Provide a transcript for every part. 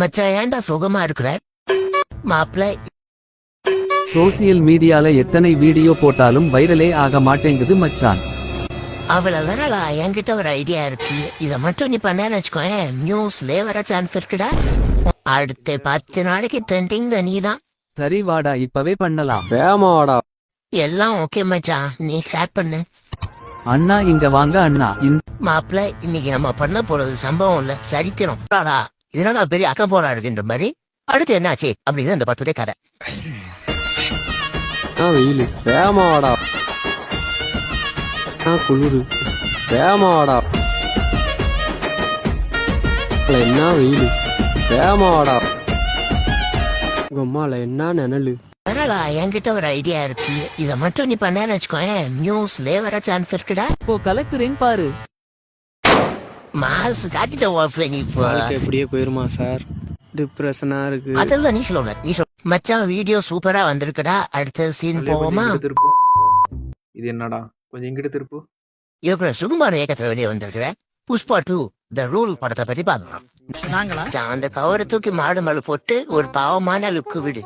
மச்சான் ஏன்டா சுகமா இருக்கிற மாப்பிள்ள? சோசியல் மீடியால எத்தனை வீடியோ போட்டாலும் வைரலே ஆக மாட்டேங்குது மச்சான். அவ்வளவுதானடா, என்கிட்ட ஒரு ஐடியா இருக்கு. இத மட்டும் நீ பண்ணேன்னு வச்சுக்கோயேன், நியூஸ்ல வர சான்ஸ் இருக்குடா. அடுத்த 10 நாளைக்கு ட்ரெண்டிங் நீதான். சரி வாடா, இப்பவே பண்ணலாம். வேமாடா. எல்லாம் ஓகே மச்சான், நீ ஸ்டார்ட் பண்ணு. அண்ணா இங்க வாங்க அண்ணா. மாப்பிள்ள, இன்னைக்கு நம்ம பண்ண போறது சம்பவம் இல்ல, சரித்திரம். இதனால பெரிய அக்க போரா இருக்குன்ற மாதிரி. அடுத்து என்னாச்சு அப்படின்னு அந்த பத்துடைய கதை. வெயிலு வேமாடா. குளிரு வேமாடா. என்ன வெயிலு வேமாடா. உங்க அம்மால என்ன நிழலு. அதனால என்கிட்ட ஒரு ஐடியா இருக்கு. இத மட்டும் நீ பண்ணேன்னு வச்சுக்கோயேன், நியூஸ்ல வர சான்ஸ் இருக்குடா. இப்போ கலக்குறேன் பாரு. மாசு காட்டிட்ட நீ எப்படியே போயிருமா சார்? டிப்ரெஷனா இருக்கு. அதெல்லாம் நீ சொல்லுங்க, நீ சொல்ல. மச்சான் வீடியோ சூப்பரா வந்திருக்குடா. அடுத்த சீன் போவோமா? இது என்னடா கொஞ்சம் இங்கிட்டு திருப்பு. இருக்கிற சுகுமார் ஏக்கத்துல வெளியே வந்திருக்கிற புஷ்பா 2 த ரூல் படத்தை பத்தி பாக்கலாம். அந்த கவரை தூக்கி மாடு மேல போட்டு ஒரு பாவமான லுக்கு விடு.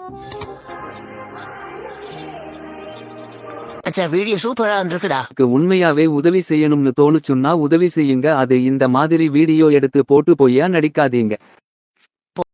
மச்சான் வீடியோ சூப்பரா வந்திருக்குடா. உண்மையாவே உதவி செய்யணும்னு தோணுச்சுன்னா உதவி செய்யுங்க. அது இந்த மாதிரி வீடியோ எடுத்து போட்டு பொய்யா நடிக்காதீங்க.